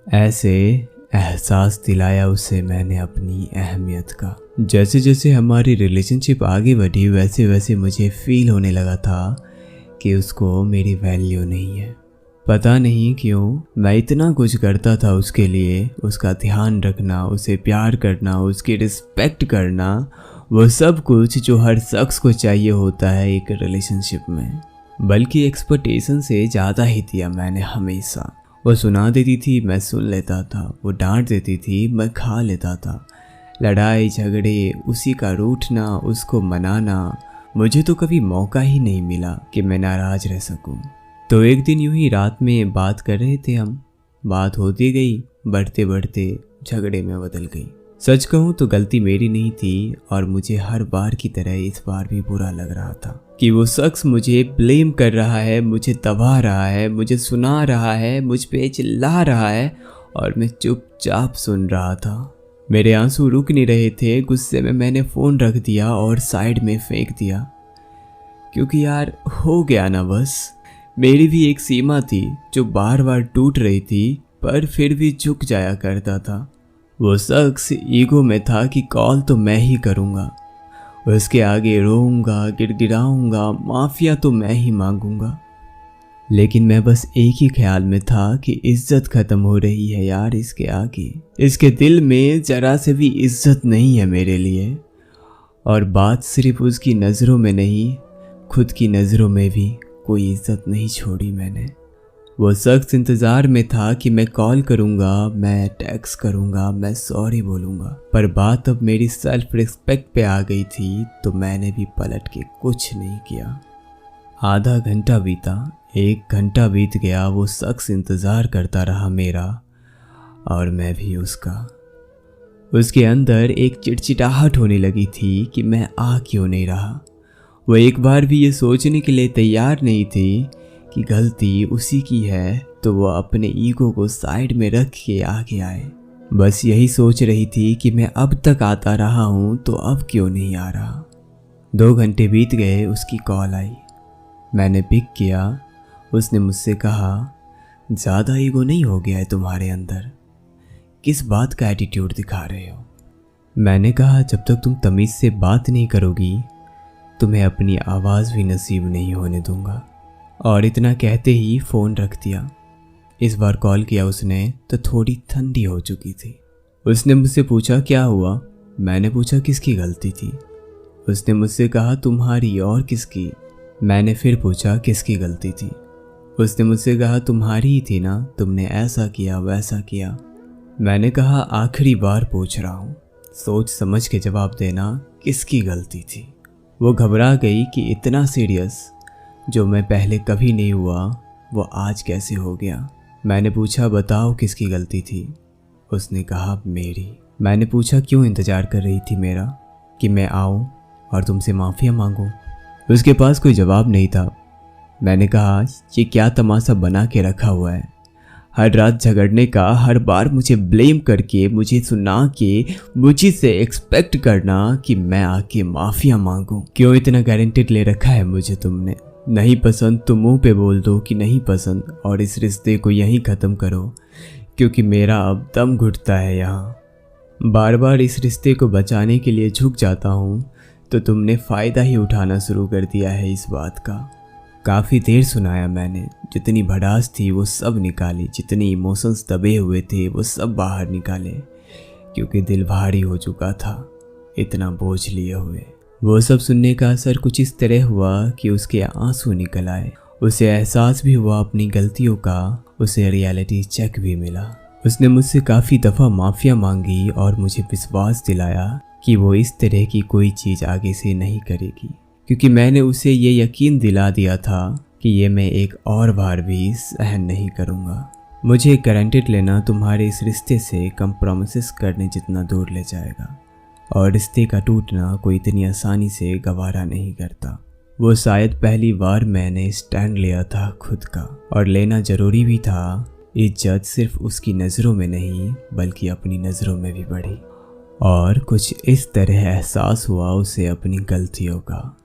ऐसे एहसास दिलाया उसे मैंने अपनी अहमियत का। जैसे जैसे हमारी रिलेशनशिप आगे बढ़ी वैसे वैसे मुझे फील होने लगा था कि उसको मेरी वैल्यू नहीं है। पता नहीं क्यों मैं इतना कुछ करता था उसके लिए, उसका ध्यान रखना, उसे प्यार करना, उसकी रिस्पेक्ट करना, वो सब कुछ जो हर शख्स को चाहिए होता है एक रिलेशनशिप में। बल्कि एक्सपेक्टेशन से ज़्यादा ही दिया मैंने हमेशा। वो सुना देती थी, मैं सुन लेता था। वो डांट देती थी, मैं खा लेता था। लड़ाई झगड़े, उसी का रूठना, उसको मनाना, मुझे तो कभी मौका ही नहीं मिला कि मैं नाराज़ रह सकूं। तो एक दिन यूं ही रात में बात कर रहे थे हम। बात होती गई, बढ़ते बढ़ते झगड़े में बदल गई। सच कहूँ तो गलती मेरी नहीं थी और मुझे हर बार की तरह इस बार भी बुरा लग रहा था कि वो शख्स मुझे ब्लेम कर रहा है, मुझे दबा रहा है, मुझे सुना रहा है, मुझ पे चिल्ला रहा है और मैं चुपचाप सुन रहा था। मेरे आंसू रुक नहीं रहे थे। गुस्से में मैंने फ़ोन रख दिया और साइड में फेंक दिया, क्योंकि यार हो गया ना बस। मेरी भी एक सीमा थी जो बार बार टूट रही थी, पर फिर भी झुक जाया करता था। वो शख्स ईगो में था कि कॉल तो मैं ही करूँगा, उसके आगे रोऊंगा, गिड़गिड़ाऊंगा, माफिया तो मैं ही मांगूंगा। लेकिन मैं बस एक ही ख्याल में था कि इज्जत खत्म हो रही है यार इसके आगे। इसके दिल में जरा से भी इज्जत नहीं है मेरे लिए। और बात सिर्फ उसकी नज़रों में नहीं, खुद की नज़रों में भी कोई इज्जत नहीं छोड़ी मैंने। वो शख्स इंतज़ार में था कि मैं कॉल करूँगा, मैं टेक्स्ट करूँगा, मैं सॉरी बोलूँगा। पर बात अब मेरी सेल्फ रिस्पेक्ट पे आ गई थी, तो मैंने भी पलट के कुछ नहीं किया। आधा घंटा बीता, 1 घंटा बीत गया। वो शख्स इंतज़ार करता रहा मेरा और मैं भी उसका। उसके अंदर एक चिड़चिड़ाहट होने लगी थी कि मैं आ क्यों नहीं रहा। वो एक बार भी ये सोचने के लिए तैयार नहीं थी कि गलती उसी की है, तो वो अपने ईगो को साइड में रख के आगे आए। बस यही सोच रही थी कि मैं अब तक आता रहा हूँ तो अब क्यों नहीं आ रहा। 2 घंटे बीत गए, उसकी कॉल आई। मैंने पिक किया। उसने मुझसे कहा, ज़्यादा ईगो नहीं हो गया है तुम्हारे अंदर? किस बात का एटीट्यूड दिखा रहे हो? मैंने कहा, जब तक तुम तमीज़ से बात नहीं करोगी तुम्हें अपनी आवाज़ भी नसीब नहीं होने दूंगा। और इतना कहते ही फ़ोन रख दिया। इस बार कॉल किया उसने तो थोड़ी ठंडी हो चुकी थी। उसने मुझसे पूछा, क्या हुआ? मैंने पूछा, किसकी गलती थी? उसने मुझसे कहा, तुम्हारी और किसकी? मैंने फिर पूछा, किसकी गलती थी? उसने मुझसे कहा, तुम्हारी ही थी ना, तुमने ऐसा किया वैसा किया। मैंने कहा, आखिरी बार पूछ रहा हूँ, सोच समझ के जवाब देना, किसकी गलती थी? वो घबरा गई कि इतना सीरियस जो मैं पहले कभी नहीं हुआ वो आज कैसे हो गया। मैंने पूछा, बताओ किसकी गलती थी? उसने कहा, मेरी। मैंने पूछा, क्यों इंतज़ार कर रही थी मेरा, कि मैं आऊँ और तुमसे माफ़िया मांगूँ? उसके पास कोई जवाब नहीं था। मैंने कहा, ये क्या तमाशा बना के रखा हुआ है? हर रात झगड़ने का, हर बार मुझे ब्लेम करके, मुझे सुना के, मुझे से एक्सपेक्ट करना कि मैं आके माफ़िया मांगूं। क्यों इतना गारंटेड ले रखा है मुझे तुमने? नहीं पसंद तो मुंह पे बोल दो कि नहीं पसंद और इस रिश्ते को यहीं ख़त्म करो, क्योंकि मेरा अब दम घुटता है यहाँ। बार बार इस रिश्ते को बचाने के लिए झुक जाता हूँ तो तुमने फ़ायदा ही उठाना शुरू कर दिया है इस बात का। काफ़ी देर सुनाया मैंने, जितनी भड़ास थी वो सब निकाली, जितनी इमोशंस दबे हुए थे वो सब बाहर निकाले, क्योंकि दिल भारी हो चुका था इतना बोझ लिए हुए। वो सब सुनने का असर कुछ इस तरह हुआ कि उसके आंसू निकल आए। उसे एहसास भी हुआ अपनी गलतियों का, उसे रियलिटी चेक भी मिला। उसने मुझसे काफ़ी दफ़ा माफ़िया मांगी और मुझे विश्वास दिलाया कि वो इस तरह की कोई चीज़ आगे से नहीं करेगी, क्योंकि मैंने उसे ये यकीन दिला दिया था कि ये मैं एक और बार भी सहन नहीं करूँगा। मुझे गारंटेड लेना तुम्हारे इस रिश्ते से कंप्रोमिस करने जितना दूर ले जाएगा, और रिश्ते का टूटना कोई इतनी आसानी से गवारा नहीं करता। वो शायद पहली बार मैंने स्टैंड लिया था खुद का, और लेना ज़रूरी भी था। इज्जत सिर्फ उसकी नज़रों में नहीं बल्कि अपनी नज़रों में भी बढ़ी, और कुछ इस तरह एहसास हुआ उसे अपनी गलतियों का।